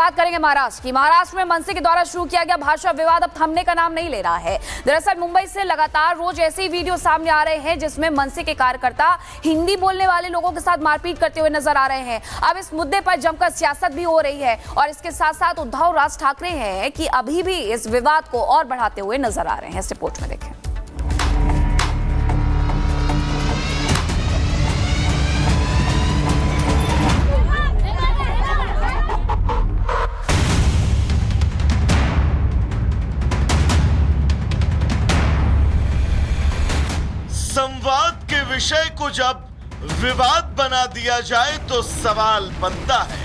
बात करेंगे महाराष्ट्र की। महाराष्ट्र में मनसे के द्वारा शुरू किया गया भाषा विवाद अब थमने का नाम नहीं ले रहा है। दरअसल मुंबई से लगातार रोज ऐसे ही वीडियो सामने आ रहे हैं जिसमें मनसे के कार्यकर्ता हिंदी बोलने वाले लोगों के साथ मारपीट करते हुए नजर आ रहे हैं। अब इस मुद्दे पर जमकर सियासत भी हो रही है और इसके साथ साथ उद्धव राज ठाकरे हैं कि अभी भी इस विवाद को और बढ़ाते हुए नजर आ रहे हैं। इस रिपोर्ट में देखें। संवाद के विषय को जब विवाद बना दिया जाए तो सवाल बनता है।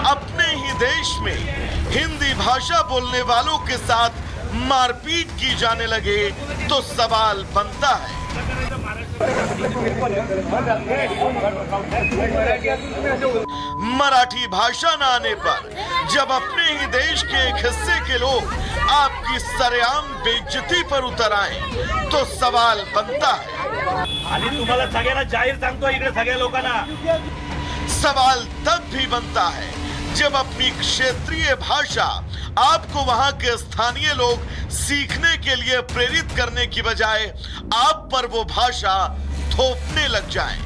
अपने ही देश में हिंदी भाषा बोलने वालों के साथ मारपीट की जाने लगे तो सवाल बनता है। मराठी भाषा न आने पर जब अपने ही देश के एक हिस्से के लोग आपकी सरेआम बेइज्जती पर उतर आए तो सवाल बनता है। आणि तुम्हाला सगळ्यांना जाहीर सांगतो इकडे सगळ्या लोकांना सवाल तब भी बनता है जब अपनी क्षेत्रीय भाषा आपको वहां के स्थानीय लोग सीखने के लिए प्रेरित करने की बजाय आप पर वो भाषा थोपने लग जाए।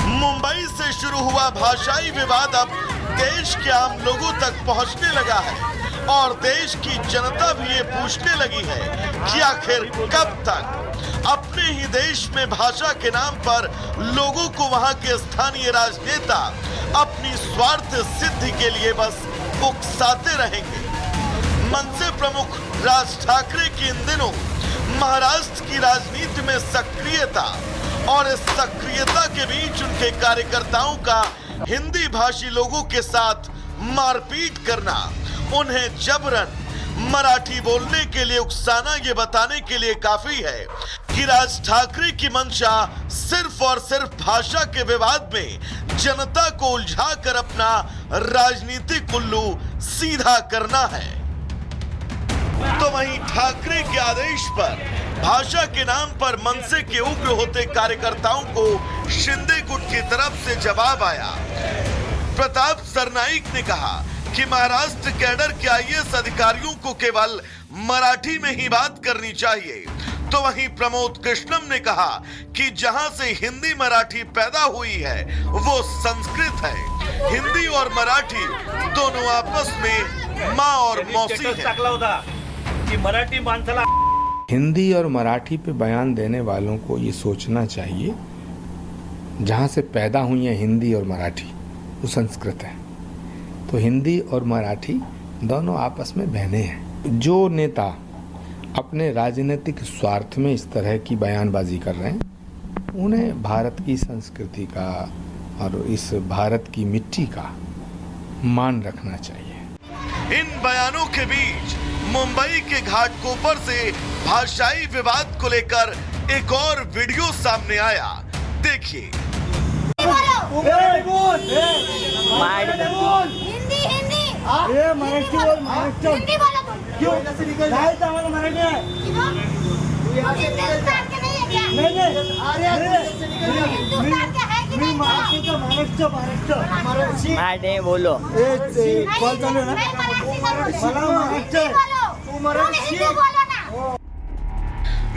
मुंबई से शुरू हुआ भाषाई विवाद अब देश के आम लोगों तक पहुंचने लगा है और देश की जनता भी ये पूछने लगी है कि आखिर कब तक अपने ही देश में भाषा के नाम पर लोगों को वहां के स्थानीय राजनेता अपनी स्वार्थ सिद्धि के लिए बस उकसाते रहेंगे। मनसे प्रमुख राज ठाकरे की इन दिनों महाराष्ट्र की राजनीति में सक्रियता और इस सक्रियता के बीच उनके कार्यकर्ताओं का हिंदी भाषी लोगों के साथ मारपीट करना, उन्हें जबरन मराठी बोलने के लिए उकसाना ये बताने के लिए काफी है कि राज ठाकरे की मंशा सिर्फ और सिर्फ भाषा के विवाद में जनता को उलझाकर अपना राजनीतिक उल्लू सीधा करना है। तो वहीं ठाकरे के आदेश पर भाषा के नाम पर मनसे के उग्र होते कार्यकर्ताओं को शिंदे गुट की तरफ से जवाब आया। प्रताप सरनाईक ने कहा कि महाराष्ट्र कैडर के आईएएस अधिकारियों को केवल मराठी में ही बात करनी चाहिए। तो वहीं प्रमोद कृष्णम ने कहा कि जहां से हिंदी मराठी पैदा हुई है वो संस्कृत है। हिंदी और मराठी दोनों आपस में माँ और मौसी है। कि मराठी माणसाला हिंदी और मराठी पे बयान देने वालों को ये सोचना चाहिए जहाँ से पैदा हुई है हिंदी और मराठी वो संस्कृत है। तो हिंदी और मराठी दोनों आपस में बहनें हैं। जो नेता अपने राजनीतिक स्वार्थ में इस तरह की बयानबाजी कर रहे हैं उन्हें भारत की संस्कृति का और इस भारत की मिट्टी का मान रखना चाहिए। इन बयानों के बीच मुंबई के घाटकोपर से भाषाई विवाद को लेकर एक और वीडियो सामने आया। देखिए। मराठी बोलो।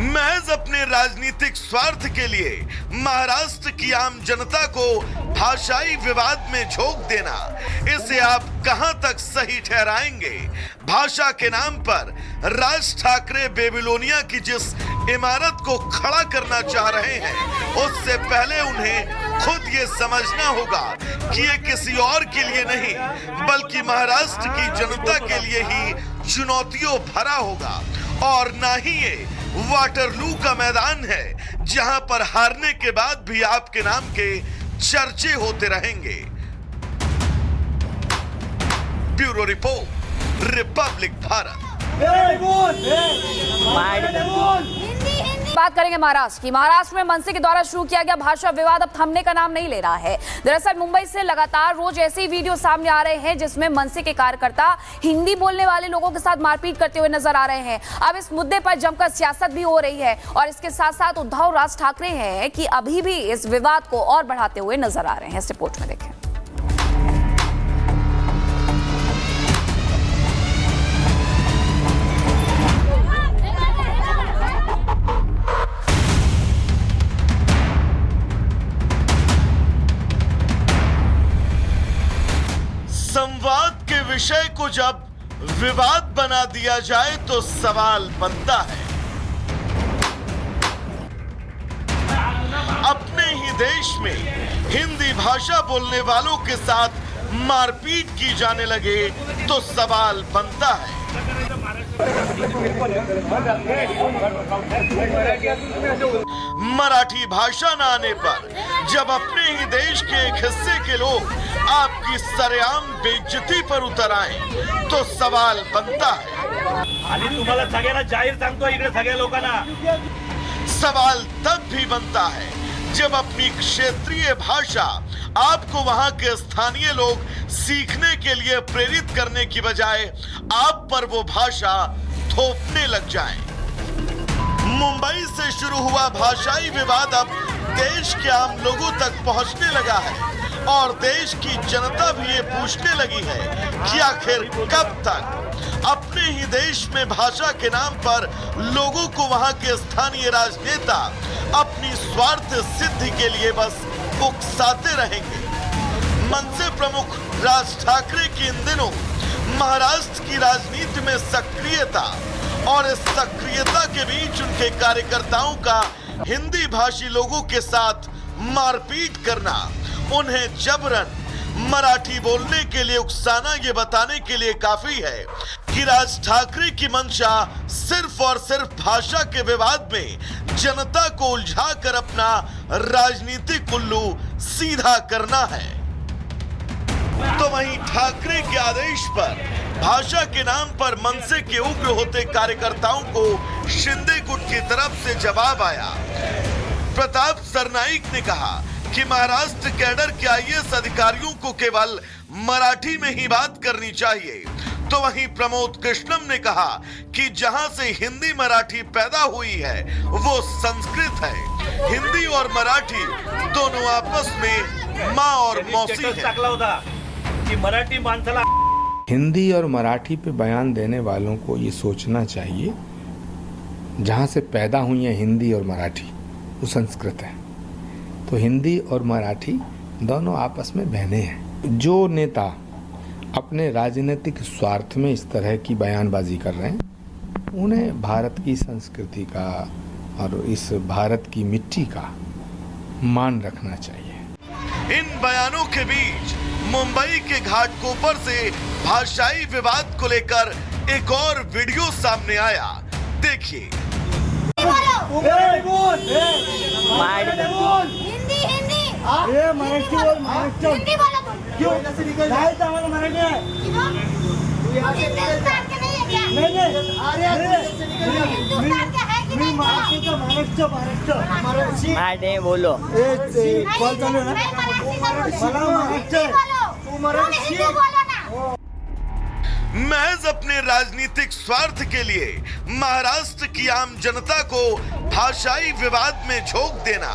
महज अपने राजनीतिक स्वार्थ के लिए महाराष्ट्र की आम जनता को भाषाई विवाद में झोंक देना, इसे आप कहां तक सही ठहराएंगे? भाषा के नाम पर राज ठाकरे बेबीलोनिया की जिस इमारत को खड़ा करना चाह रहे हैं उससे पहले उन्हें खुद ये समझना होगा कि ये किसी और के लिए नहीं बल्कि महाराष्ट्र की जनता के लिए ही चुनौतियों भरा होगा और ना ही ये वाटरलू का मैदान है जहां पर हारने के बाद भी आपके नाम के चर्चे होते रहेंगे। Bureau report, Republic Bharat. Hindi बात करेंगे महाराष्ट्र की। महाराष्ट्र में मनसे के द्वारा शुरू किया गया भाषा विवाद अब थमने का नाम नहीं ले रहा है। दरअसल मुंबई से लगातार रोज ऐसे ही वीडियो सामने आ रहे हैं जिसमें मनसे के कार्यकर्ता हिंदी बोलने वाले लोगों के साथ मारपीट करते हुए नजर आ रहे हैं। अब इस मुद्दे पर जमकर सियासत भी हो रही है और इसके साथ साथ उद्धव राज ठाकरे हैं कि अभी भी इस विवाद को और बढ़ाते हुए नजर आ रहे हैं। इस रिपोर्ट में देखें। संवाद के विषय को जब विवाद बना दिया जाए तो सवाल बनता है, अपने ही देश में हिंदी भाषा बोलने वालों के साथ मारपीट की जाने लगे तो सवाल बनता है। मराठी भाषा न आने पर जब अपने ही देश के एक हिस्से के लोग आपकी सरेआम बेइज्जती पर उतर आए तो सवाल बनता है। आणि तुम्हाला सगळ्यांना जाहीर सांगतो इकडे सगळ्या लोकांना, सवाल तब भी बनता है जब अपनी क्षेत्रीय भाषा आपको वहां के स्थानीय लोग सीखने के लिए प्रेरित करने की बजाय आप पर वो भाषा थोपने लग जाएं। मुंबई से शुरू हुआ भाषाई विवाद अब देश के आम लोगों तक पहुंचने लगा है और देश की जनता भी ये पूछने लगी है कि आखिर कब तक अपने ही देश में भाषा के नाम पर लोगों को वहां के स्थानीय राजनेता अपनी स्वार्थ सिद्धि के लिए बस उकसाते रहेंगे। मनसे प्रमुख राज ठाकरे की इन दिनों महाराष्ट्र की राजनीति में सक्रियता और इस सक्रियता के बीच उनके कार्यकर्ताओं का हिंदी भाषी लोगों के साथ मारपीट करना, उन्हें जबरन मराठी बोलने के लिए उकसाना ये बताने के लिए काफी है कि राज ठाकरे की मंशा सिर्फ और सिर्फ भाषा के विवाद में जनता को उलझाकर अपना राजनीतिक उल्लू सीधा करना है। तो वहीं ठाकरे के आदेश पर भाषा के नाम पर मनसे के उग्र होते कार्यकर्ताओं को शिंदे गुट की तरफ से जवाब आया। प्रताप सरनाईक ने कहा कि महाराष्ट्र कैडर के आईएएस अधिकारियों को केवल मराठी में ही बात करनी चाहिए। तो वहीं प्रमोद कृष्णम ने कहा कि जहां से हिंदी मराठी पैदा हुई है वो संस्कृत है। हिंदी और मराठी दोनों आपस में माँ और मौसी स्टेटस है। टाकला होता की मराठी माणसाला हिंदी और मराठी पे बयान देने वालों को ये सोचना चाहिए, जहाँ से पैदा हुई है हिंदी और मराठी वो संस्कृत है। तो हिंदी और मराठी दोनों आपस में बहनें हैं। जो नेता अपने राजनीतिक स्वार्थ में इस तरह की बयानबाजी कर रहे हैं, उन्हें भारत की संस्कृति का और इस भारत की मिट्टी का मान रखना चाहिए। इन बयानों के बीच मुंबई के घाटकोपर से भाषाई विवाद को लेकर एक और वीडियो सामने आया। देखिए। हिंदी हिंदी ये मराठी बोल, महाराष्ट्र हिंदी बोलो तुम। क्यों नहीं तो हमारा मराठी है। क्यों? तुम हिंदुस्तान के नहीं है क्या? नहीं हिंदुस्तान के है कि मी नहीं? महाराष्ट्र मराठी बोलो। कॉल चालू है नहीं, ना। मराठी का बोलो। मला महाराष्ट्र हिंदी बोलो। तुम हिंदी बोलो ना। महज अपने राजनीतिक स्वार्थ के लिए महाराष्ट्र की आम जनता को भाषाई विवाद में झोंक देना,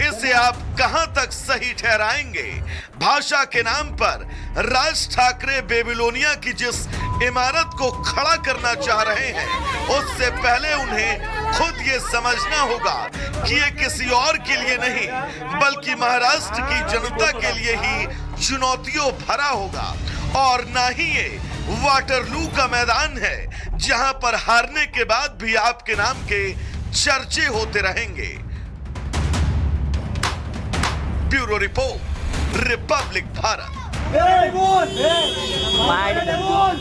इसे आप कहां तक सही ठहराएंगे? भाषा के नाम पर राज ठाकरे बेबीलोनिया की जिस इमारत को खड़ा करना चाह रहे हैं, उससे पहले उन्हें खुद ये समझना होगा कि ये किसी और के लिए नहीं बल्कि महाराष्ट्र की जनता के लिए ही चुनौतियों भरा होगा और ना ही ये वाटरलू का मैदान है जहां पर हारने के बाद भी आपके नाम के चर्चे होते रहेंगे। Bureau report, Republic Bharat. बोल मराठी बोल